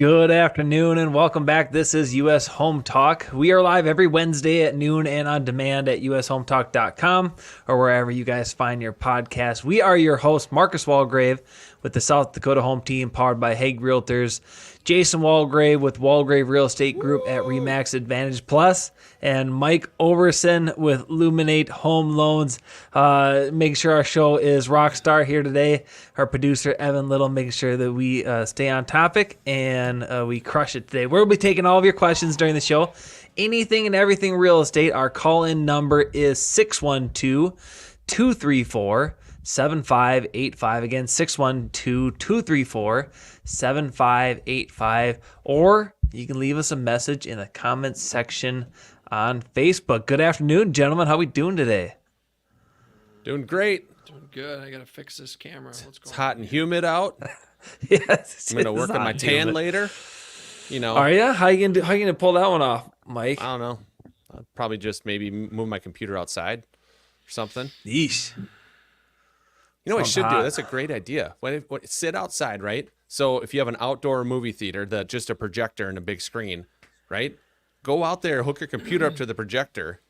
Good afternoon and welcome back. This is US Home Talk. We are live every Wednesday at noon and on demand at ushometalk.com or wherever you guys find your podcast. We are your host, Marcus Walgrave, with the South Dakota Home Team powered by Hague Realtors, Jason Walgrave with Walgrave Real Estate Group at REMAX Advantage Plus, and Mike Overson with Luminate Home Loans. Making sure our show is rock star here today. Our producer, Evan Little, making sure that we stay on topic and we crush it today. We'll be taking all of your questions during the show. Anything and everything real estate. Our call-in number is 612-234-7585. Again, 612-234-7585. Or you can leave us a message in the comments section on Facebook. Good afternoon, gentlemen. How are we doing today? Doing great. Doing good. I got to fix this camera. What's going on? It's hot and humid out. Yes, I'm going to work on my tan later. You know. Are you? How you gonna pull that one off, Mike? I don't know. I'll probably just maybe move my computer outside or something. Yeesh. You know what I should hot. do? That's a great idea. Sit outside, right? So if you have an outdoor movie theater, just a projector and a big screen, right? Go out there, hook your computer up to the projector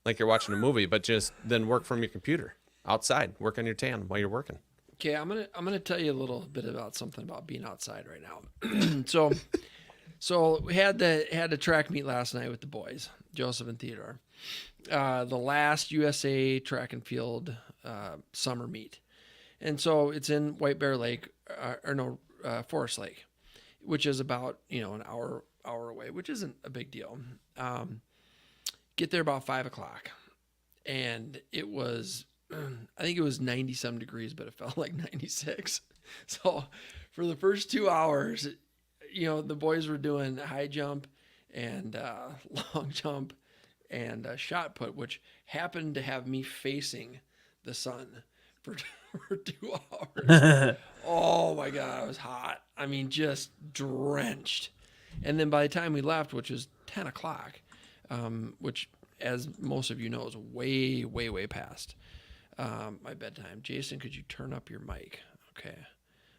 like you're watching a movie, but just then work from your computer outside. Work on your tan while you're working. Okay, I'm gonna tell you a little bit about something about being outside right now. so we had the track meet last night with the boys, Joseph and Theodore. The last USA track and field summer meet, and so it's in White Bear Lake, Forest Lake, which is about an hour away, which isn't a big deal. Get there about 5:00, and it was. I think it was 90-some degrees, but it felt like 96. So for the first 2 hours, the boys were doing high jump and long jump and shot put, which happened to have me facing the sun for 2 hours. Oh my God, it was hot. I mean, just drenched. And then by the time we left, which was 10:00, which, as most of you know, is way, way, way past my bedtime. Jason, could you turn up your mic? Okay.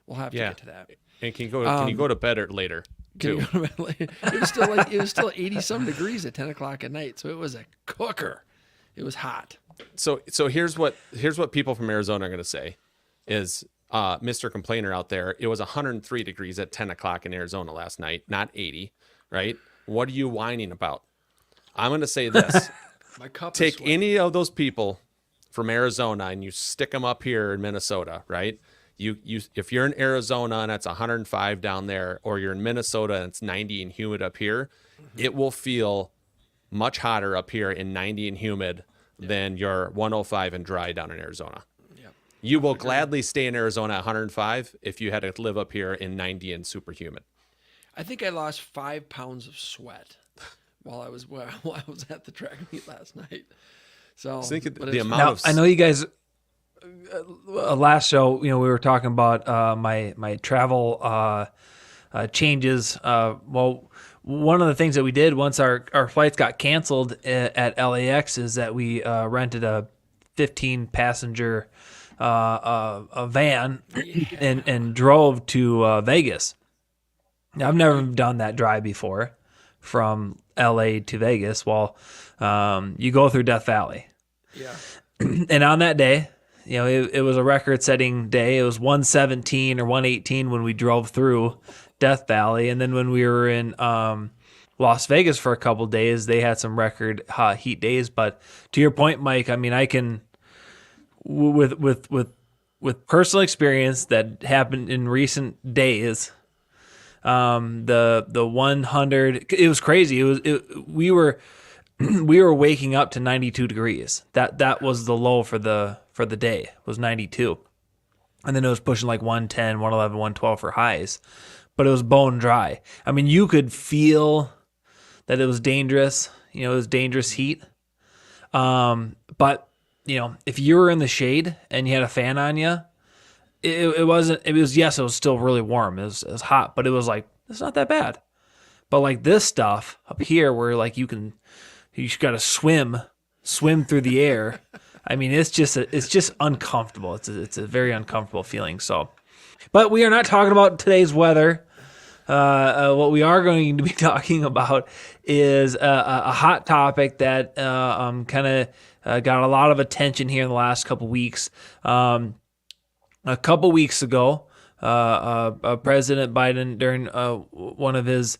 We'll have to get to that. And can you go to bed later? Can you go to bed later? It was still 80-some degrees at 10:00 at night, so it was a cooker. It was hot. So here's what people from Arizona are going to say is Mr. Complainer out there, it was 103 degrees at 10:00 in Arizona last night, not 80, right? What are you whining about? I'm going to say this. My cup is Take sweating. any of those people from Arizona and you stick them up here in Minnesota, right? You if you're in Arizona and it's 105 down there, or you're in Minnesota and it's 90 and humid up here, it will feel much hotter up here in 90 and humid than your 105 and dry down in Arizona. Yep. You will gladly stay in Arizona at 105 if you had to live up here in 90 and super humid. I think I lost 5 pounds of sweat while I was at the track meet last night. So Think of but the it's- amount Now, of I know you guys. Last show, we were talking about my travel changes. Well, one of the things that we did once our flights got canceled at LAX is that we rented a 15-passenger a van and drove to Vegas. Now, I've never done that drive before from LA to Vegas. Well, you go through Death Valley. Yeah. And on that day, it was a record-setting day. It was 117 or 118 when we drove through Death Valley. And then when we were in Las Vegas for a couple of days, they had some record heat days. But to your point, Mike, I mean, I can, with personal experience that happened in recent days, the 100, it was crazy. We were waking up to 92 degrees. That was the low for the day, was 92. And then it was pushing like 110, 111, 112 for highs. But it was bone dry. I mean, you could feel that it was dangerous. It was dangerous heat. But, if you were in the shade and you had a fan on you, it was still really warm. It was hot, but it was like, it's not that bad. But like this stuff up here where like you just got to swim through the air. I mean, it's just uncomfortable. It's a very uncomfortable feeling. So, but we are not talking about today's weather. What we are going to be talking about is a hot topic that kind of got a lot of attention here in the last couple weeks. A couple weeks ago, President Biden, during one of his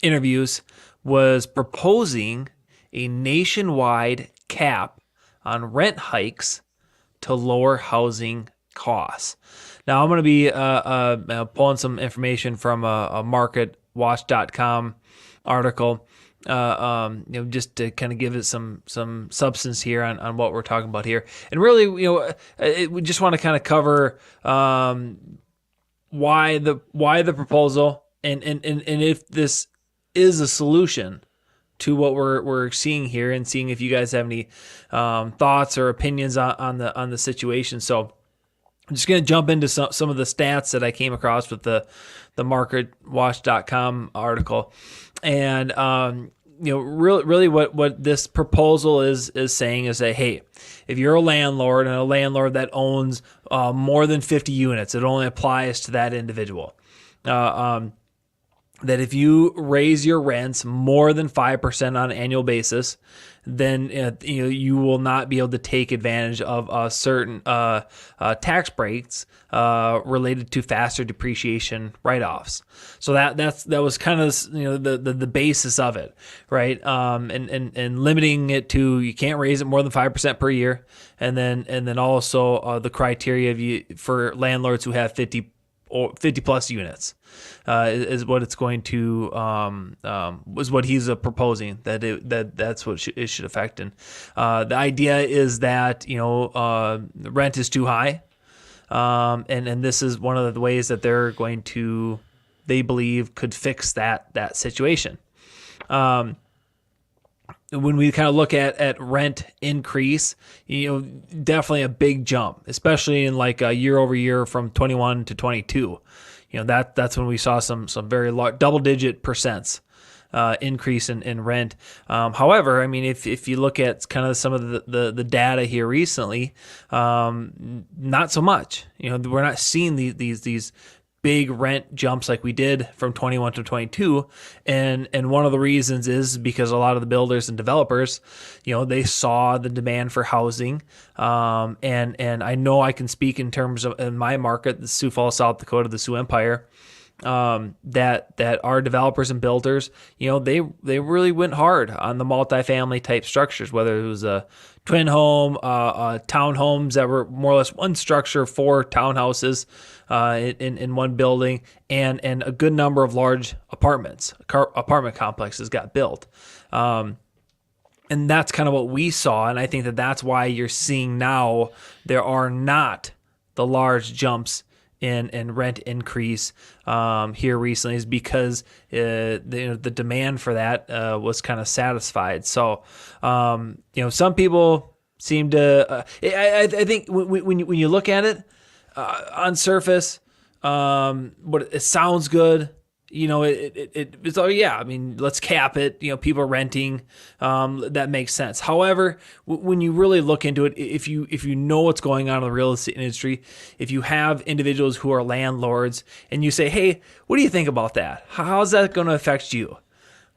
interviews, was proposing a nationwide cap on rent hikes to lower housing costs. Now, I'm going to be pulling some information from a MarketWatch.com article, just to kind of give it some substance here on what we're talking about here. And really, we just want to kind of cover why the proposal and if this is a solution to what we're seeing here, and seeing if you guys have any thoughts or opinions on the situation. So I'm just going to jump into some of the stats that I came across with the MarketWatch.com article, and really what this proposal is saying is that, hey, if you're a landlord and a landlord that owns more than 50 units, it only applies to that individual. That if you raise your rents more than 5% on an annual basis, then you will not be able to take advantage of certain tax breaks related to faster depreciation write-offs. So that was kind of the basis of it, right? And limiting it to, you can't raise it more than 5% per year, and then also the criteria for landlords who have 50 plus units. Is what it's going to was what he's proposing, that's what it should affect. And the idea is that the rent is too high, and this is one of the ways that they believe could fix that situation. When we kind of look at rent increase, definitely a big jump, especially in like a year over year from 21 to 22. That's when we saw some very large double-digit percents increase in rent. However, I mean, if you look at kind of some of the data here recently, not so much. We're not seeing these big rent jumps like we did from 21 to 22, and one of the reasons is because a lot of the builders and developers, they saw the demand for housing, and I know I can speak in terms of in my market, the Sioux Falls, South Dakota, the Sioux Empire, that our developers and builders, they really went hard on the multifamily type structures, whether it was a twin home, townhomes that were more or less one structure, 4 townhouses in one building, and a good number of large apartment complexes got built. And that's kind of what we saw, and I think that's why you're seeing now there are not the large jumps in rent increase here recently, is because the demand for that was kind of satisfied. So some people seem to I think when you look at it on surface, it sounds good. It's I mean, let's cap it. People are renting. That makes sense. However, when you really look into it, if you know what's going on in the real estate industry, if you have individuals who are landlords and you say, hey, what do you think about that? How's that going to affect you?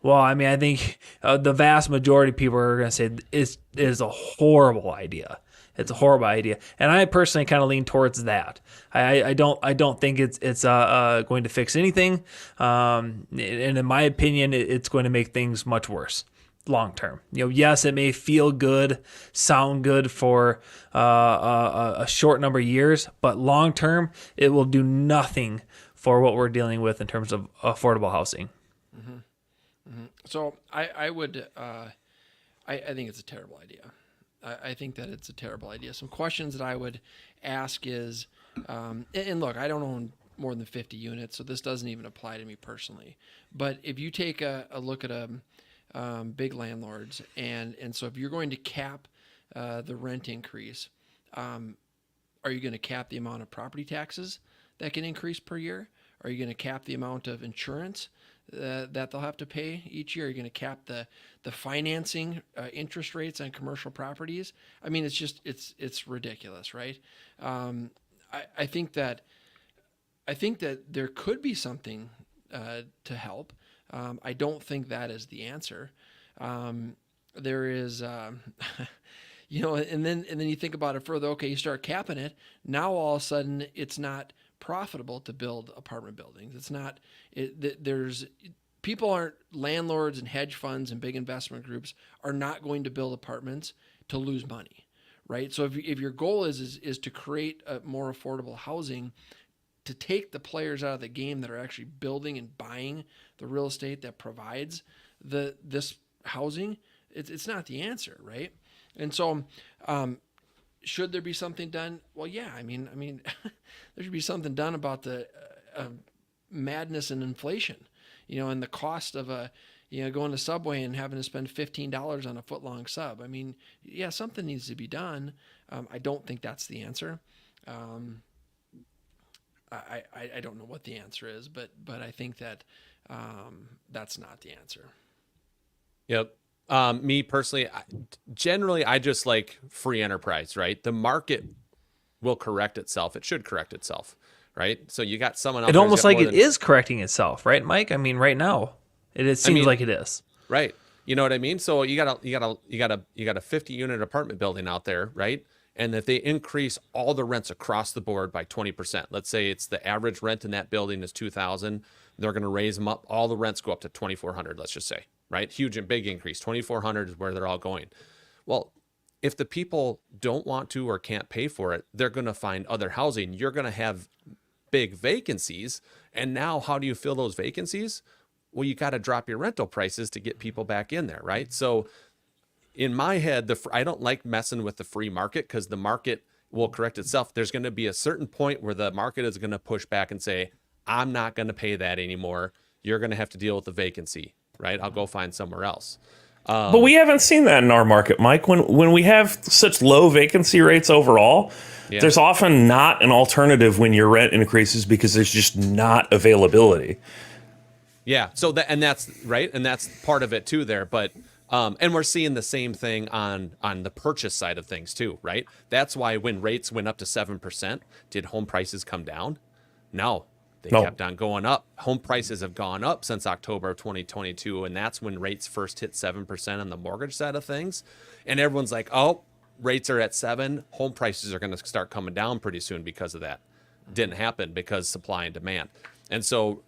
Well, I mean, I think the vast majority of people are going to say it is a horrible idea. It's a horrible idea, and I personally kind of lean towards that. I don't think it's going to fix anything, and in my opinion, it's going to make things much worse long term. Yes, it may feel good, sound good for a short number of years, but long term, it will do nothing for what we're dealing with in terms of affordable housing. Mm-hmm. Mm-hmm. So I would I think it's a terrible idea. I think that it's a terrible idea. Some questions that I would ask is, and look, I don't own more than 50 units, so this doesn't even apply to me personally. But if you take a look at big landlords, and so if you're going to cap the rent increase, are you going to cap the amount of property taxes that can increase per year? Are you going to cap the amount of insurance that they'll have to pay each year? Are you going to cap the financing interest rates on commercial properties? I mean, it's ridiculous, right? I think that I think that there could be something to help. I don't think that is the answer. There is, and then you think about it further. Okay, you start capping it. Now all of a sudden, it's not profitable to build apartment buildings. It's not. There's people aren't landlords and hedge funds and big investment groups are not going to build apartments to lose money, right? So if your goal is to create a more affordable housing, to take the players out of the game that are actually building and buying the real estate that provides this housing, it's not the answer, right? And so, should there be something done? Well, yeah. I mean, there should be something done about the madness and inflation, and the cost of going to Subway and having to spend $15 on a foot-long sub. I mean, yeah, something needs to be done. I don't think that's the answer. I don't know what the answer is, but I think that that's not the answer. Yep. Me personally, I just like free enterprise, right? The market will correct itself. It should correct itself, right? So you got someone else. It almost like it is correcting itself, right, Mike? I mean, right now, it seems like it is. Right. You know what I mean? So you got a 50 unit apartment building out there, right? And if they increase all the rents across the board by 20%, let's say it's the average rent in that building is $2,000, they're going to raise them up. All the rents go up to $2,400, let's just say, right? Huge and big increase. $2,400 is where they're all going. Well, if the people don't want to or can't pay for it, they're going to find other housing. You're going to have big vacancies. And now how do you fill those vacancies? Well, you got to drop your rental prices to get people back in there, right? So in my head, I don't like messing with the free market because the market will correct itself. There's going to be a certain point where the market is going to push back and say, I'm not going to pay that anymore. You're going to have to deal with the vacancy, right? I'll go find somewhere else. But we haven't seen that in our market, Mike. When we have such low vacancy rates overall, there's often not an alternative when your rent increases because there's just not availability. Yeah. So that's right. And that's part of it too there. But and we're seeing the same thing on the purchase side of things too, right? That's why when rates went up to 7%, did home prices come down? No, they kept on going up. Home prices have gone up since October of 2022, and that's when rates first hit 7% on the mortgage side of things. And everyone's like, oh, rates are at 7%. Home prices are going to start coming down pretty soon because of that. Didn't happen because supply and demand. And so,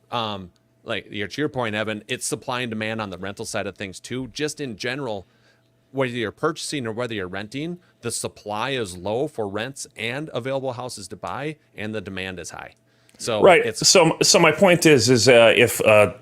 like to your point, Evan, it's supply and demand on the rental side of things too. Just in general, whether you're purchasing or whether you're renting, the supply is low for rents and available houses to buy, and the demand is high. So right. So my point is if a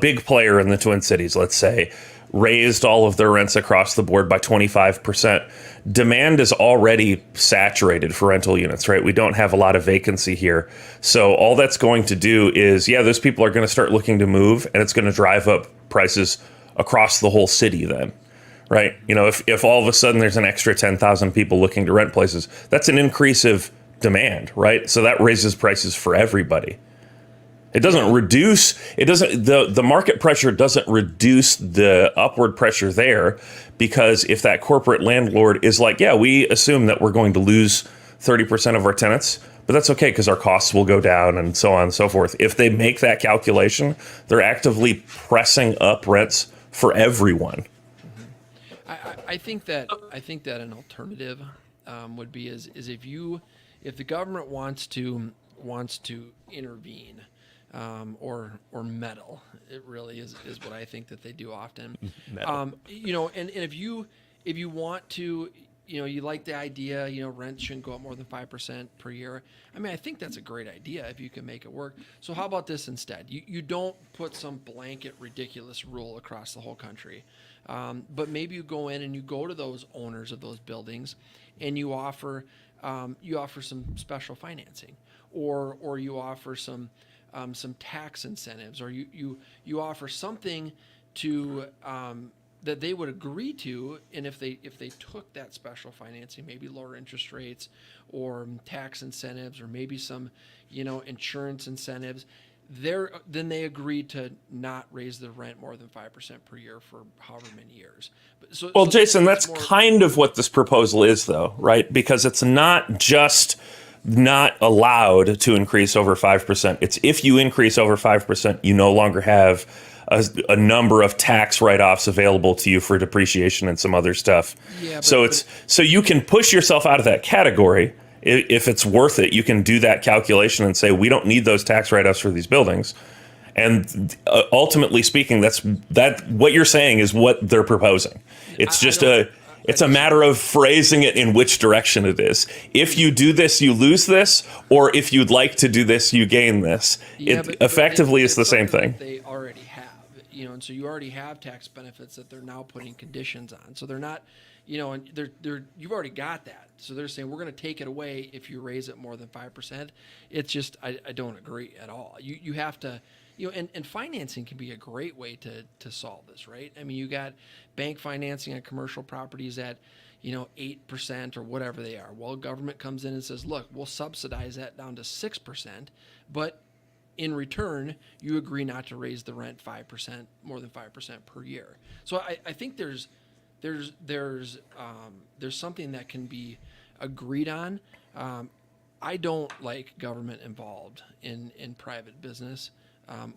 big player in the Twin Cities, let's say, raised all of their rents across the board by 25%, demand is already saturated for rental units, right? We don't have a lot of vacancy here. So all that's going to do is, those people are going to start looking to move, and it's going to drive up prices across the whole city then, right? If all of a sudden there's an extra 10,000 people looking to rent places, that's an increase of demand, right? So that raises prices for everybody. It doesn't reduce, the market pressure doesn't reduce the upward pressure there, because if that corporate landlord is like, we assume that we're going to lose 30% of our tenants, but that's okay because our costs will go down and so on and so forth. If they make that calculation, they're actively pressing up rents for everyone. I think that an alternative would be is if the government wants to intervene, or meddle. It really is what I think that they do often. And if you want to, you like the idea, rent shouldn't go up more than 5% per year. I mean, I think that's a great idea if you can make it work. So how about this instead? You don't put some blanket ridiculous rule across the whole country, but maybe you go in and you go to those owners of those buildings and you offer some special financing, or you offer some tax incentives, or you offer something to that they would agree to, and if they took that special financing, maybe lower interest rates or tax incentives, or maybe some insurance incentives, then they agreed to not raise the rent more than 5% per year for however many years. Jason, that's kind of what this proposal is, though, right? Because it's not just not allowed to increase over 5%. It's if you increase over 5%, you no longer have a number of tax write-offs available to you for depreciation and some other stuff. Yeah, So you can push yourself out of that category if it's worth it. You can do that calculation and say we don't need those tax write-offs for these buildings. And ultimately speaking, that what you're saying is what they're proposing. It's it's a matter of phrasing it in which direction it is. If you do this, you lose this, or if you'd like to do this, you gain this. It effectively is the same thing. They already have, and so you already have tax benefits that they're now putting conditions on. So they're not, and they're you've already got that. So they're saying we're going to take it away if you raise it more than 5%. It's just I don't agree at all. You have to. And financing can be a great way to solve this, right? I mean, you got bank financing on commercial properties at, 8% or whatever they are. Well, government comes in and says, look, we'll subsidize that down to 6%, but in return, you agree not to raise the rent 5%, more than 5% per year. So I think there's something that can be agreed on. I don't like government involved in private business.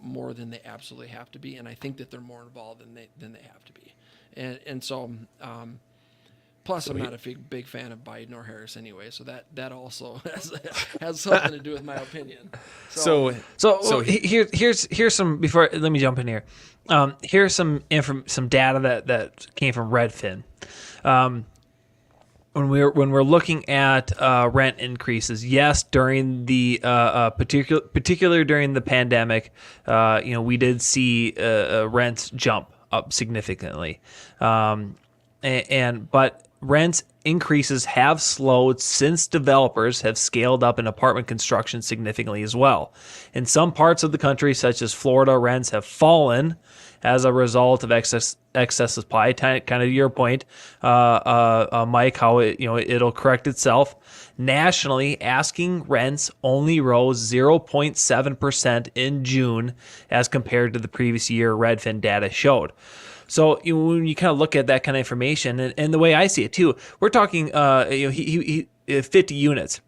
More than they absolutely have to be, and I think that they're more involved than they have to be, and so plus I'm not a big fan of Biden or Harris anyway, so that also has something to do with my opinion. So here's some before let me jump in here. Here's some data that came from Redfin. When we're looking at rent increases, yes, during the particular during the pandemic, we did see rents jump up significantly, but rent increases have slowed since developers have scaled up in apartment construction significantly as well. In some parts of the country, such as Florida, rents have fallen as a result of excess supply. Kind of your point, Mike, how it'll correct itself. Nationally, asking rents only rose 0.7% in June as compared to the previous year, Redfin data showed. So when you kind of look at that kind of information, and the way I see it too, we're talking 50 units.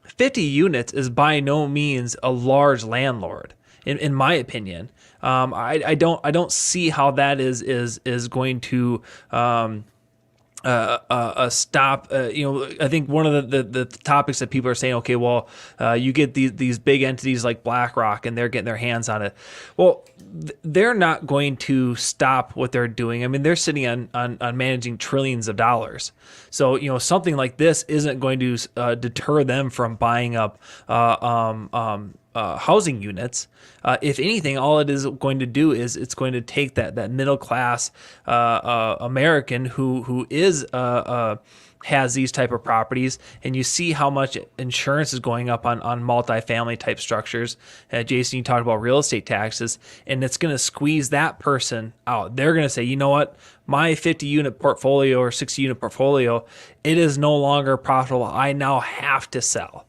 50 units is by no means a large landlord, in my opinion. I don't see how that is going to stop. I think one of the topics that people are saying, okay, well, you get these big entities like BlackRock, and they're getting their hands on it. Well, they're not going to stop what they're doing. I mean, they're sitting on managing trillions of dollars. So something like this isn't going to deter them from buying up housing units. If anything, all it is going to do is it's going to take that middle class American who is has these type of properties, and you see how much insurance is going up on multifamily type structures. Jason, you talked about real estate taxes, and it's going to squeeze that person out. They're going to say, you know what, my 50 unit portfolio or 60 unit portfolio, it is no longer profitable. I now have to sell.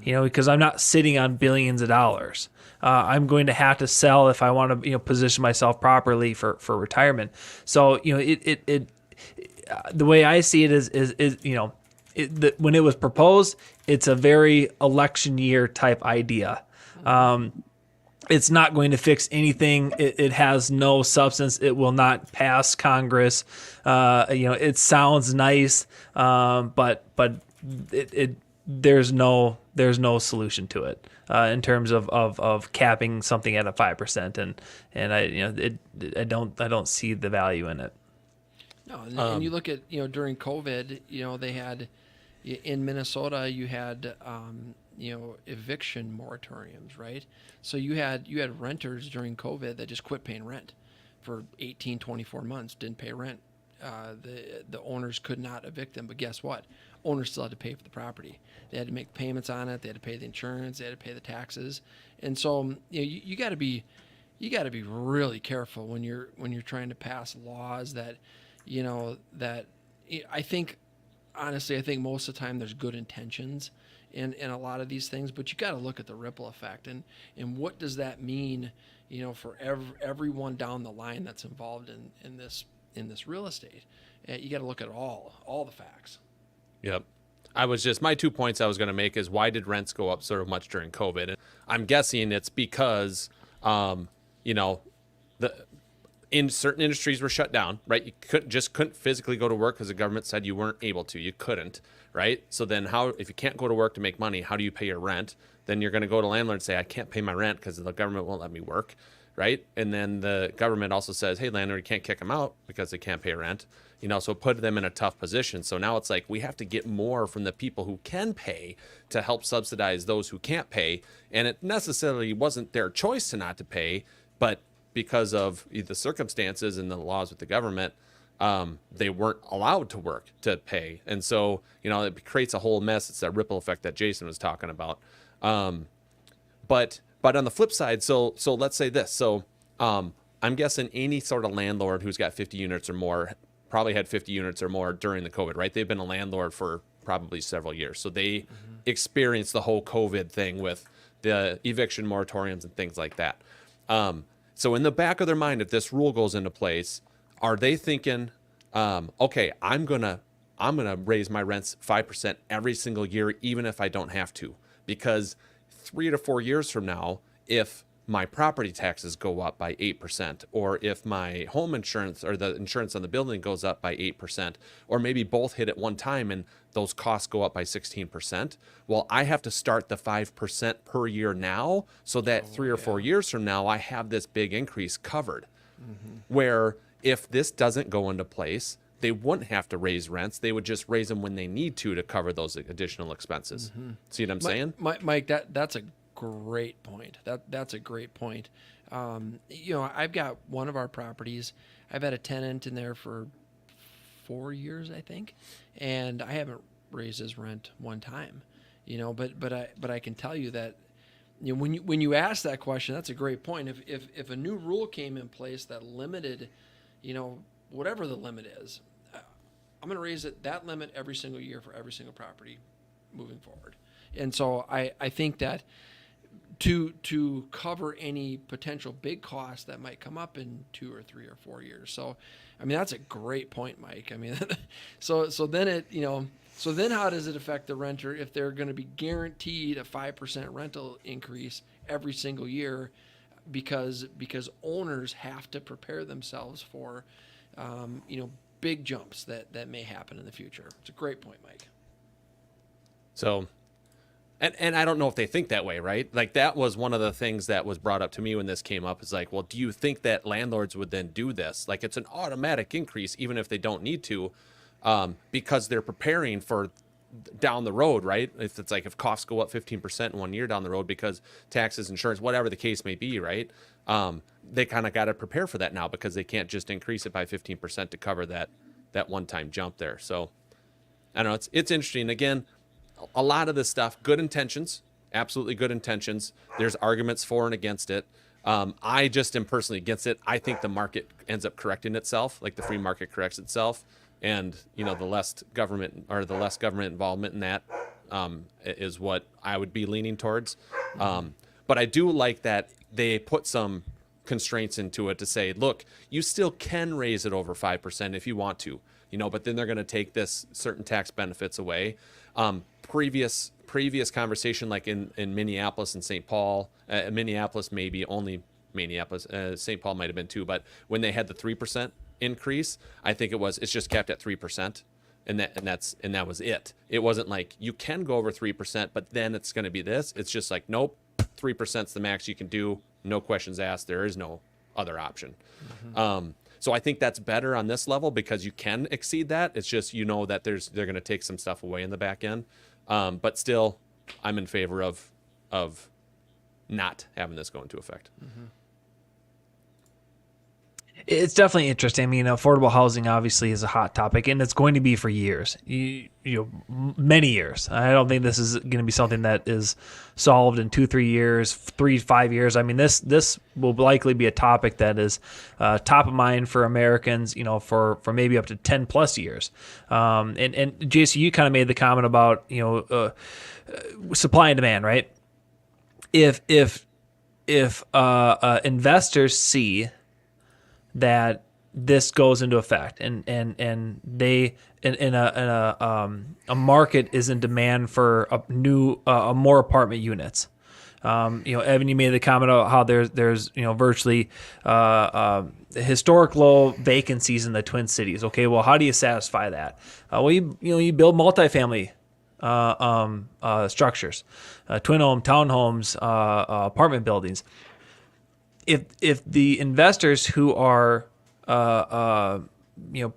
Because I'm not sitting on billions of dollars. I'm going to have to sell if I want to, position myself properly for retirement. So, the way I see it is when it was proposed, it's a very election year type idea. It's not going to fix anything. It has no substance. It will not pass Congress. It sounds nice, but there's no solution to it in terms of capping something at a 5%, and I don't see the value in it. No, and you look at during COVID, they had in Minnesota you had eviction moratoriums, right? So you had renters during COVID that just quit paying rent for 18, 24 months, didn't pay rent. The owners could not evict them, but guess what? Owners still had to pay for the property. They had to make payments on it. They had to pay the insurance. They had to pay the taxes. And so you got to be really careful when you're trying to pass laws that I think most of the time there's good intentions in a lot of these things, but you got to look at the ripple effect and what does that mean for everyone down the line that's involved in this real estate. You got to look at all the facts. Yep. My 2 points I was going to make is, why did rents go up so much during COVID? And I'm guessing it's because, you know, in certain industries were shut down, right? You couldn't physically go to work because the government said you weren't able to. You couldn't, right? So then if you can't go to work to make money, how do you pay your rent? Then you're going to go to landlord and say, I can't pay my rent because the government won't let me work, right? And then the government also says, hey, landlord, you can't kick them out because they can't pay rent. You know, so put them in a tough position. So now it's like we have to get more from the people who can pay to help subsidize those who can't pay. And it necessarily wasn't their choice to not to pay, but because of the circumstances and the laws with the government, they weren't allowed to work to pay. And so, you know, it creates a whole mess. It's that ripple effect that Jason was talking about. But on the flip side, so let's say this. So I'm guessing any sort of landlord who's got 50 units or more probably had 50 units or more during the COVID, right? They've been a landlord for probably several years. So they experienced the whole COVID thing with the eviction moratoriums and things like that. So in the back of their mind, if this rule goes into place, are they thinking, okay, I'm gonna raise my rents 5% every single year, even if I don't have to? Because 3 to 4 years from now, if my property taxes go up by 8%, or if my home insurance or the insurance on the building goes up by 8%, or maybe both hit at one time and those costs go up by 16%, well, I have to start the 5% per year now, so that 3 or 4 years from now, I have this big increase covered. Where if this doesn't go into place, they wouldn't have to raise rents. They would just raise them when they need to cover those additional expenses. See what I'm saying? Mike, that's a great point. That's a great point. You know, I've got one of our properties. I've had a tenant in there for 4 years, I think, and I haven't raised his rent one time. You know, but I can tell you that, you know, when you ask that question, that's a great point. If a new rule came in place that limited, you know, whatever the limit is, I'm going to raise that limit every single year for every single property moving forward. And so I think that to cover any potential big costs that might come up in 2 or 3 or 4 years. So, I mean, that's a great point, Mike. I mean, so then so then how does it affect the renter if they're going to be guaranteed a 5% rental increase every single year because owners have to prepare themselves for, you know, big jumps that may happen in the future. It's a great point, Mike. So, and I don't know if they think that way, right? Like, that was one of the things that was brought up to me when this came up, is like, well, do you think that landlords would then do this? Like, it's an automatic increase, even if they don't need to, because they're preparing for down the road, right? If it's like, if costs go up 15% in 1 year down the road because taxes, insurance, whatever the case may be, right? They kind of got to prepare for that now, because they can't just increase it by 15% to cover that one-time jump there. So I don't know. It's interesting. Again, a lot of this stuff, good intentions, absolutely good intentions. There's arguments for and against it. I just am personally against it. I think the market ends up correcting itself, like the free market corrects itself. And, you know, the less government involvement in that is what I would be leaning towards. But I do like that they put some constraints into it to say, look, you still can raise it over 5% if you want to, you know, but then they're going to take this certain tax benefits away. Previous conversation, like in Minneapolis and St. Paul, Minneapolis, maybe only Minneapolis, St. Paul might've been too, but when they had the 3% increase, I think it's just capped at 3%. And that was it. It wasn't like you can go over 3%, but then it's going to be this. It's just like, nope, 3% is the max you can do. No questions asked. There is no other option. So I think that's better on this level, because you can exceed that. It's just, you know, that they're going to take some stuff away in the back end. But still, I'm in favor of not having this go into effect. It's definitely interesting. I mean, affordable housing obviously is a hot topic, and it's going to be for years, many years. I don't think this is going to be something that is solved in 2-3 years, 3-5 years. I mean, this will likely be a topic that is top of mind for Americans, you know, for maybe up to 10 plus years. And Jason, you kind of made the comment about, you know, supply and demand, right? If investors see that this goes into effect, and they in a market is in demand for more apartment units. Evan, you made the comment about how there's virtually historic low vacancies in the Twin Cities. Okay, well, how do you satisfy that? Well, you build multifamily structures, twin home, townhomes, apartment buildings. If the investors who are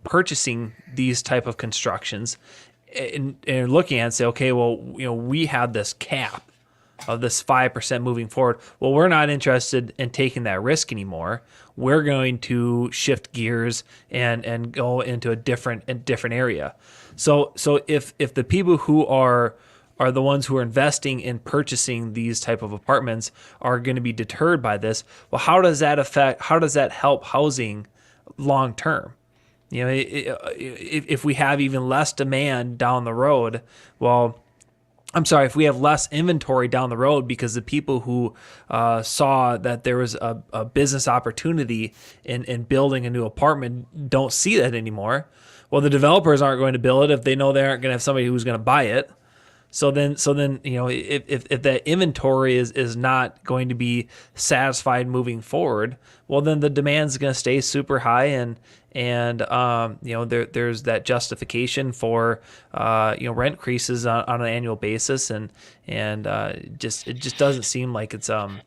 purchasing these type of constructions and looking at it and say, okay, well, we have this cap of this 5% moving forward. Well, we're not interested in taking that risk anymore. We're going to shift gears and go into a different area. So if the people who are the ones who are investing in purchasing these type of apartments are going to be deterred by this, well, how does that help housing long term? If we have even less demand down the road, if we have less inventory down the road because the people who saw that there was a business opportunity in building a new apartment don't see that anymore, well, the developers aren't going to build it if they know they aren't going to have somebody who's going to buy it. So then, if that inventory is not going to be satisfied moving forward, well, then the demand is going to stay super high, and there's that justification for rent increases on an annual basis, and it just doesn't seem like it's the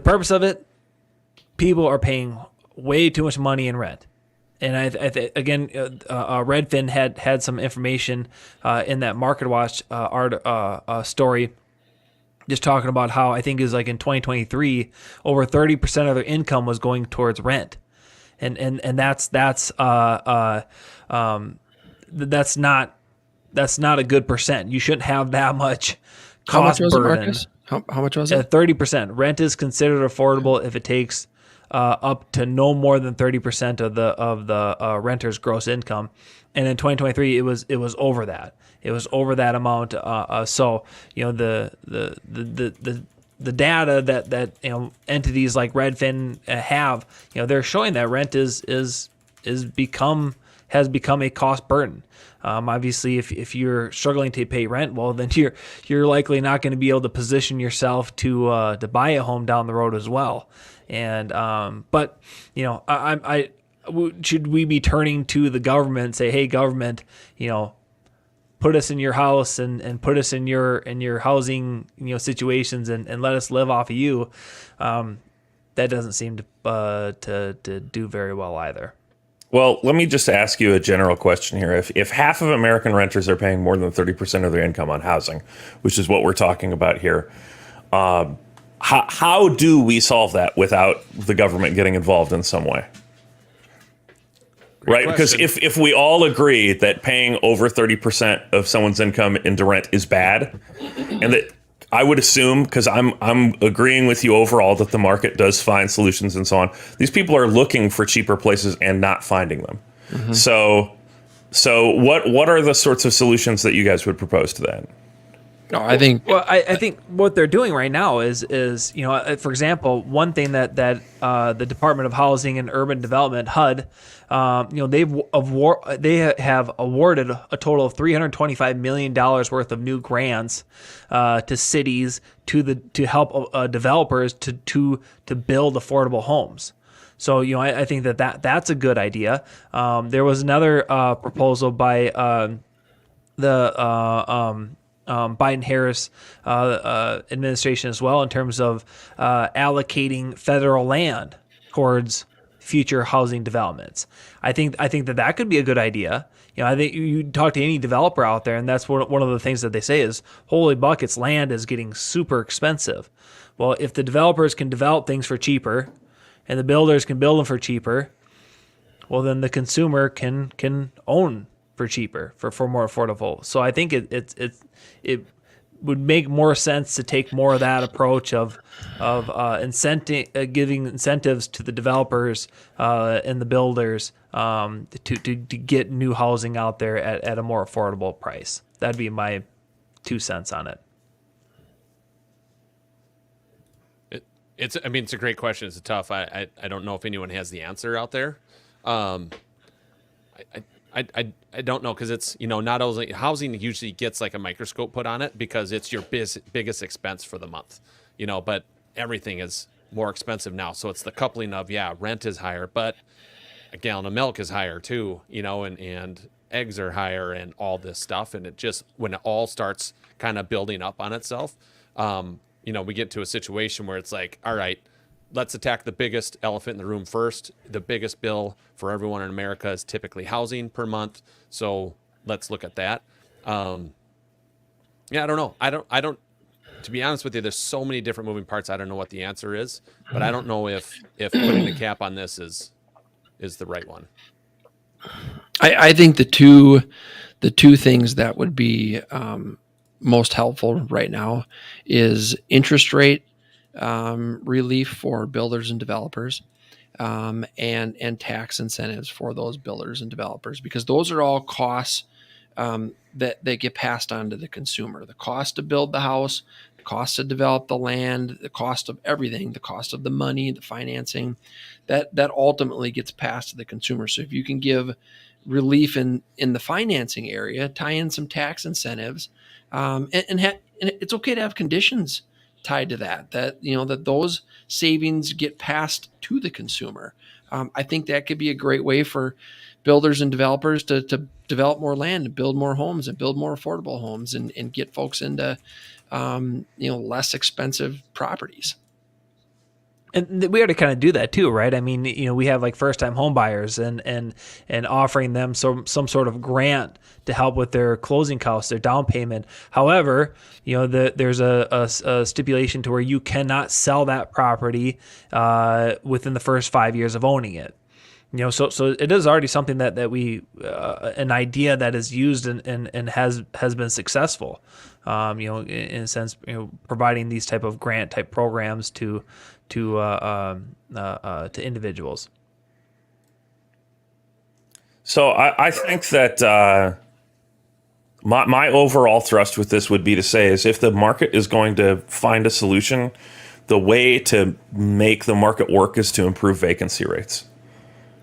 purpose of it. People are paying way too much money in rent. And Redfin had some information in that MarketWatch story, just talking about how I think it was like in 2023, over 30% of their income was going towards rent, and that's not a good percent. You shouldn't have that much cost burden. How much was it? 30%. Rent is considered affordable if it takes up to no more than 30% of the renter's gross income, and in 2023 it was over that. It was over that amount. So the data that entities like Redfin have, they're showing that rent has become a cost burden. Obviously, if you're struggling to pay rent, well, then you're likely not going to be able to position yourself to buy a home down the road as well. And should we be turning to the government and say, hey, government, put us in your house and put us in your housing situations and let us live off of you? That doesn't seem to do very well either. Well, let me just ask you a general question here. If half of American renters are paying more than 30% of their income on housing, which is what we're talking about here, how do we solve that without the government getting involved in some way? Right? Because if we all agree that paying over 30% of someone's income into rent is bad, and that I would assume, because I'm agreeing with you overall that the market does find solutions and so on, these people are looking for cheaper places and not finding them. Mm-hmm. So what are the sorts of solutions that you guys would propose to that? No, I think what they're doing right now is for example, one thing that the Department of Housing and Urban Development, HUD, they have awarded a total of $325 million worth of new grants to cities to help developers to build affordable homes. So I think that's a good idea. There was another proposal by the Biden-Harris administration as well, in terms of allocating federal land towards future housing developments. I think that could be a good idea. I think you talk to any developer out there, and that's one of the things that they say is, holy buckets, land is getting super expensive. Well, if the developers can develop things for cheaper, and the builders can build them for cheaper, well, then the consumer can own for cheaper, for more affordable. So I think it would make more sense to take more of that approach of giving incentives to the developers and the builders to get new housing out there at a more affordable price. That'd be my 2 cents on it. I mean, it's a great question. It's a tough. I don't know if anyone has the answer out there. Um, I don't know, because it's, not only housing usually gets like a microscope put on it because it's your biggest expense for the month, but everything is more expensive now. So it's the coupling of, rent is higher, but a gallon of milk is higher too, and eggs are higher and all this stuff. And it just, when it all starts kind of building up on itself, we get to a situation where it's like, all right, let's attack the biggest elephant in the room first. The biggest bill for everyone in America is typically housing per month. So let's look at that. I don't know. I don't, to be honest with you, there's so many different moving parts. I don't know what the answer is, but I don't know if putting a cap on this is the right one. I think the two things that would be most helpful right now is interest rate relief for builders and developers, and tax incentives for those builders and developers, because those are all costs that get passed on to the consumer. The cost to build the house, the cost to develop the land, the cost of everything, the cost of the money, the financing, that ultimately gets passed to the consumer. So if you can give relief in the financing area, tie in some tax incentives, and it's okay to have conditions tied to that those savings get passed to the consumer. I think that could be a great way for builders and developers to develop more land and build more homes and build more affordable homes and get folks into less expensive properties. And we already kind of do that too, right? I mean, we have like first-time home buyers and offering them some sort of grant to help with their closing costs, their down payment. However, there's a stipulation to where you cannot sell that property within the first 5 years of owning it. So it is already something that we an idea that is used and has been successful. In a sense, providing these type of grant type programs to individuals. So I think that my overall thrust with this would be to say is, if the market is going to find a solution, the way to make the market work is to improve vacancy rates,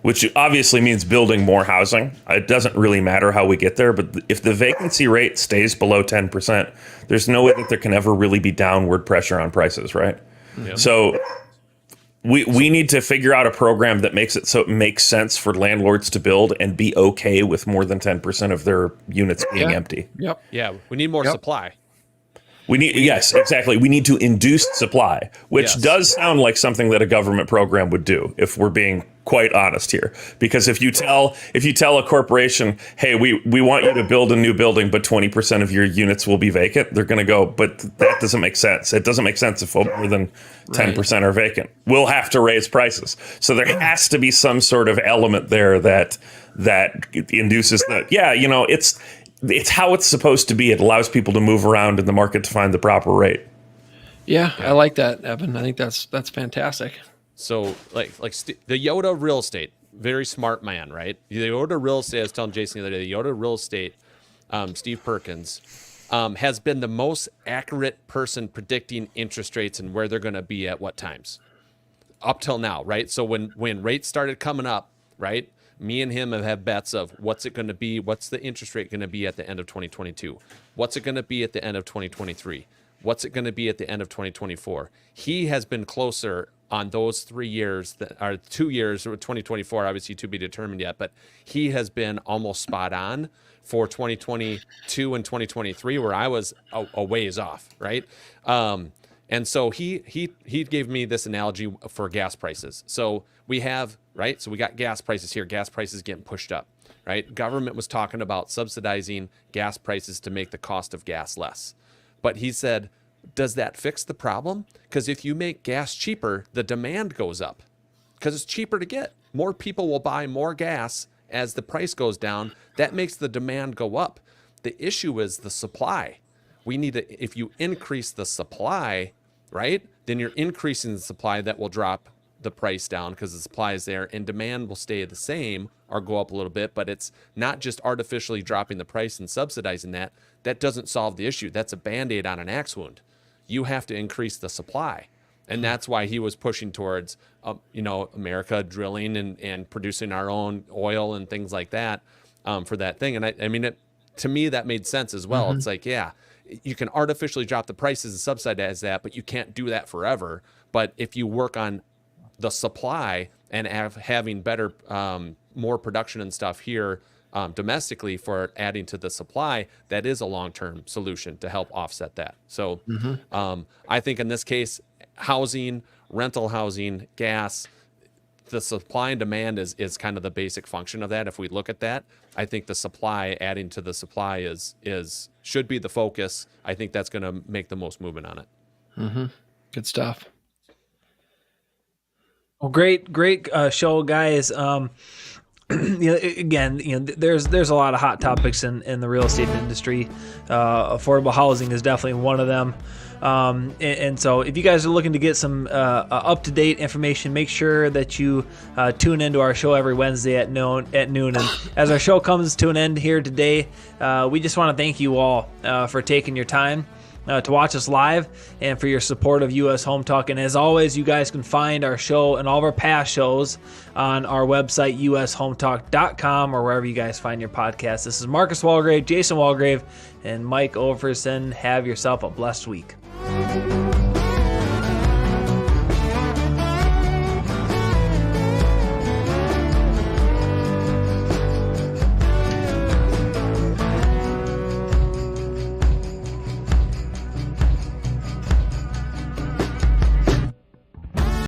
which obviously means building more housing. It doesn't really matter how we get there, but if the vacancy rate stays below 10%, there's no way that there can ever really be downward pressure on prices, right? Yep. So we need to figure out a program that makes it so it makes sense for landlords to build and be okay with more than 10% of their units being empty. Yep. Yeah, we need more supply. Yes, exactly. We need to induce supply, which Yes. does sound like something that a government program would do, if we're being quite honest here. Because if you tell a corporation, hey, we want you to build a new building, but 20% of your units will be vacant, they're going to go, but that doesn't make sense. It doesn't make sense if more than 10% are vacant. We'll have to raise prices. So there has to be some sort of element there that induces that. Yeah, it's how it's supposed to be. It allows people to move around in the market to find the proper rate. Yeah, I like that, Evan. I think that's fantastic. So the Yoda Real Estate, very smart man, right? The Yoda Real Estate, I was telling Jason the other day, the Yoda Real Estate, Steve Perkins, has been the most accurate person predicting interest rates and where they're going to be at what times up till now, right? So when rates started coming up, right? Me and him have had bets of what's it going to be, what's the interest rate going to be at the end of 2022, what's it going to be at the end of 2023, what's it going to be at the end of 2024. He has been closer on those 3 years that are 2 years, or 2024 obviously to be determined yet, but he has been almost spot on for 2022 and 2023, where I was a ways off, right? And so he gave me this analogy for gas prices. So we have, right? So we got gas prices here, gas prices getting pushed up, right? Government was talking about subsidizing gas prices to make the cost of gas less. But he said, does that fix the problem? Because if you make gas cheaper, the demand goes up because it's cheaper to get. More people will buy more gas as the price goes down. That makes the demand go up. The issue is the supply. We need to, if you increase the supply, right, then you're increasing the supply that will drop the price down because the supply is there, and demand will stay the same or go up a little bit. But it's not just artificially dropping the price and subsidizing that. That doesn't solve the issue. That's a Band-Aid on an axe wound. You have to increase the supply. And that's why he was pushing towards, America drilling and producing our own oil and things like that for that thing. And I mean, to me, that made sense as well. It's like, yeah, you can artificially drop the prices and subsidize that, but you can't do that forever. But if you work on the supply and having better, more production and stuff here domestically for adding to the supply, that is a long-term solution to help offset that. So I think in this case, housing, rental housing, gas, the supply and demand is kind of the basic function of that. If we look at that, I think the supply, adding to the supply should be the focus. I think that's going to make the most movement on it. Good stuff. Well, great show, guys. There's a lot of hot topics in the real estate industry. Affordable housing is definitely one of them. And so if you guys are looking to get some up-to-date information, make sure that you tune into our show every Wednesday at noon. And as our show comes to an end here today, we just want to thank you all for taking your time to watch us live and for your support of US Home Talk. And as always, you guys can find our show and all of our past shows on our website, ushometalk.com, or wherever you guys find your podcasts. This is Marcus Walgrave, Jason Walgrave, and Mike Overson. Have yourself a blessed week.